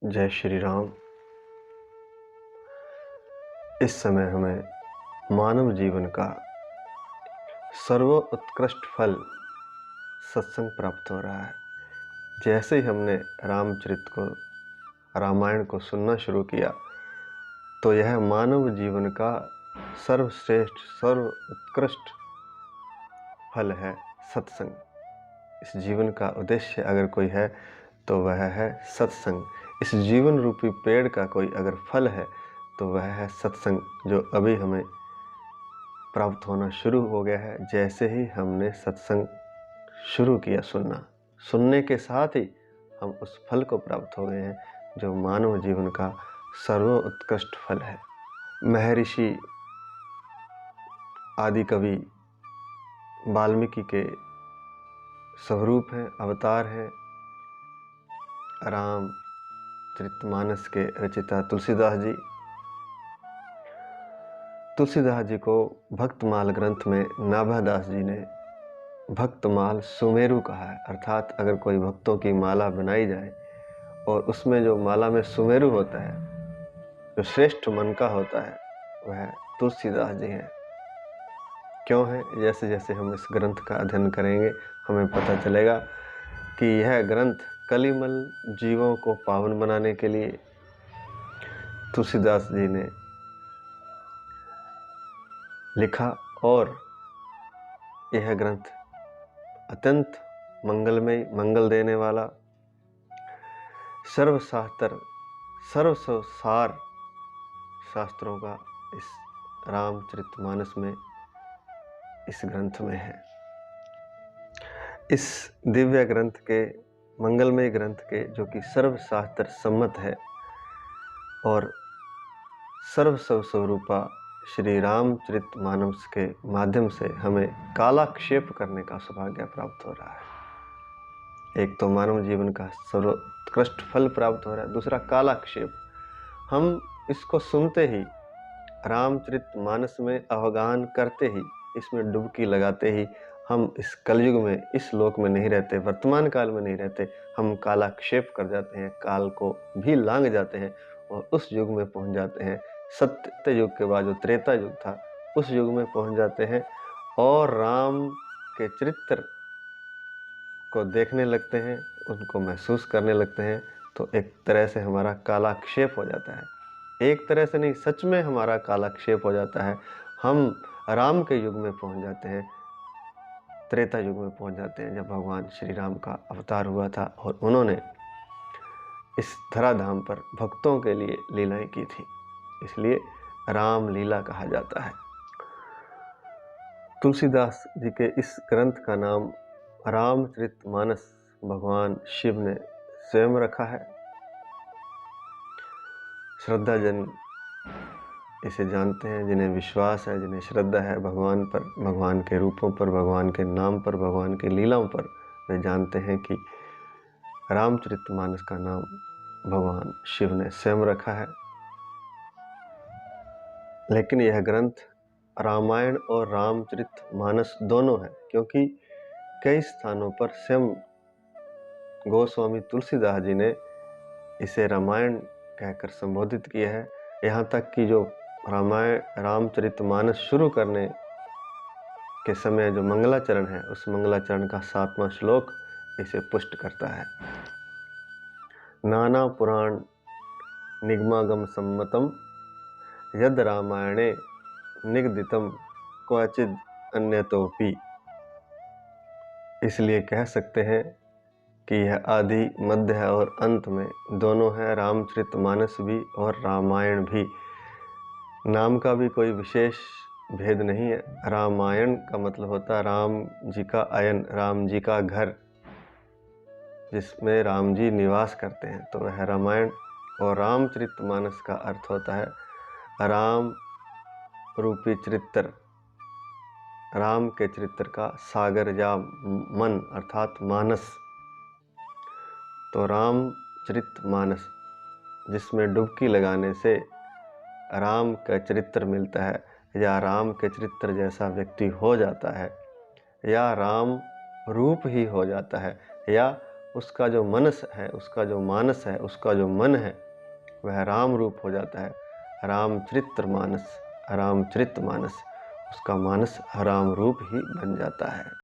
जय श्री राम। इस समय हमें मानव जीवन का सर्वोत्कृष्ट फल सत्संग प्राप्त हो रहा है। जैसे ही हमने रामायण को सुनना शुरू किया तो यह मानव जीवन का सर्वश्रेष्ठ सर्वोत्कृष्ट फल है सत्संग। इस जीवन का उद्देश्य अगर कोई है तो वह है सत्संग। इस जीवन रूपी पेड़ का कोई अगर फल है तो वह है सत्संग, जो अभी हमें प्राप्त होना शुरू हो गया है। जैसे ही हमने सत्संग शुरू किया सुनने के साथ ही हम उस फल को प्राप्त हो गए हैं, जो मानव जीवन का सर्वोत्कृष्ट फल है। महर्षि आदि कवि वाल्मीकि के स्वरूप हैं, अवतार हैं। रामचरितमानस के रचिता तुलसीदास जी को भक्तमाल ग्रंथ में नाभादास जी ने भक्तमाल सुमेरु कहा है। अर्थात अगर कोई भक्तों की माला बनाई जाए और उसमें जो माला में सुमेरु होता है, जो श्रेष्ठ मन का होता है, वह तुलसीदास जी हैं। क्यों है? जैसे जैसे हम इस ग्रंथ का अध्ययन करेंगे हमें पता चलेगा कि यह ग्रंथ कलिमल जीवों को पावन बनाने के लिए तुलसीदास जी ने लिखा, और यह ग्रंथ अत्यंत मंगलमय, मंगल देने वाला, सर्वसार शास्त्रों का इस रामचरितमानस में, इस ग्रंथ में है। इस दिव्य ग्रंथ के, मंगलमय ग्रंथ के, जो कि सर्वशास्त्र सम्मत है और सर्वस्वरूपा श्री रामचरितमानस के माध्यम से हमें कालाक्षेप करने का सौभाग्य प्राप्त हो रहा है। एक तो मानव जीवन का सर्वोत्कृष्ट फल प्राप्त हो रहा है, दूसरा कालाक्षेप। हम इसको सुनते ही, रामचरितमानस में अवगाहन करते ही, इसमें डुबकी लगाते ही हम इस कलयुग में, इस लोक में नहीं रहते, वर्तमान काल में नहीं रहते, हम कालाक्षेप कर जाते हैं, काल को भी लांघ जाते हैं और उस युग में पहुंच जाते हैं। सत्य युग के बाद जो त्रेता युग था, उस युग में पहुंच जाते हैं और राम के चरित्र को देखने लगते हैं, उनको महसूस करने लगते हैं। तो एक तरह से हमारा कालाक्षेप हो जाता है। एक तरह से नहीं, सच में हमारा कालाक्षेप हो जाता है। हम राम के युग में पहुंच जाते हैं, त्रेता युग में पहुंच जाते हैं, जब भगवान श्री राम का अवतार हुआ था और उन्होंने इस धराधाम पर भक्तों के लिए लीलाएं की थी। इसलिए राम लीला कहा जाता है। तुलसीदास जी के इस ग्रंथ का नाम रामचरितमानस भगवान शिव ने स्वयं रखा है। श्रद्धाजन इसे जानते हैं, जिन्हें विश्वास है, जिन्हें श्रद्धा है भगवान पर, भगवान के रूपों पर, भगवान के नाम पर, भगवान की लीलाओं पर, वे जानते हैं कि रामचरितमानस का नाम भगवान शिव ने स्वयं रखा है। लेकिन यह ग्रंथ रामायण और रामचरितमानस दोनों है, क्योंकि कई स्थानों पर स्वयं गोस्वामी तुलसीदास जी ने इसे रामायण कहकर संबोधित किया है। यहाँ तक कि जो रामचरितमानस शुरू करने के समय जो मंगलाचरण है, उस मंगलाचरण का 7वां श्लोक इसे पुष्ट करता है। नाना पुराण निगमागम सम्मतम यद रामायणे निगदितम क्वचिद अन्यतोपि। इसलिए कह सकते हैं कि यह आदि, मध्य और अंत में दोनों है, रामचरितमानस भी और रामायण भी। नाम का भी कोई विशेष भेद नहीं है। रामायण का मतलब होता है राम जी का अयन, राम जी का घर, जिसमें राम जी निवास करते हैं, तो वह रामायण। और रामचरितमानस का अर्थ होता है राम रूपी चरित्र, राम के चरित्र का सागर या मन अर्थात मानस। तो रामचरितमानस, जिसमें डुबकी लगाने से राम का चरित्र मिलता है, या राम के चरित्र जैसा व्यक्ति हो जाता है, या राम रूप ही हो जाता है, या उसका जो मनस है, उसका जो मानस है, उसका जो मन है, वह राम रूप हो जाता है। रामचरित मानस, उसका मानस राम रूप ही बन जाता है।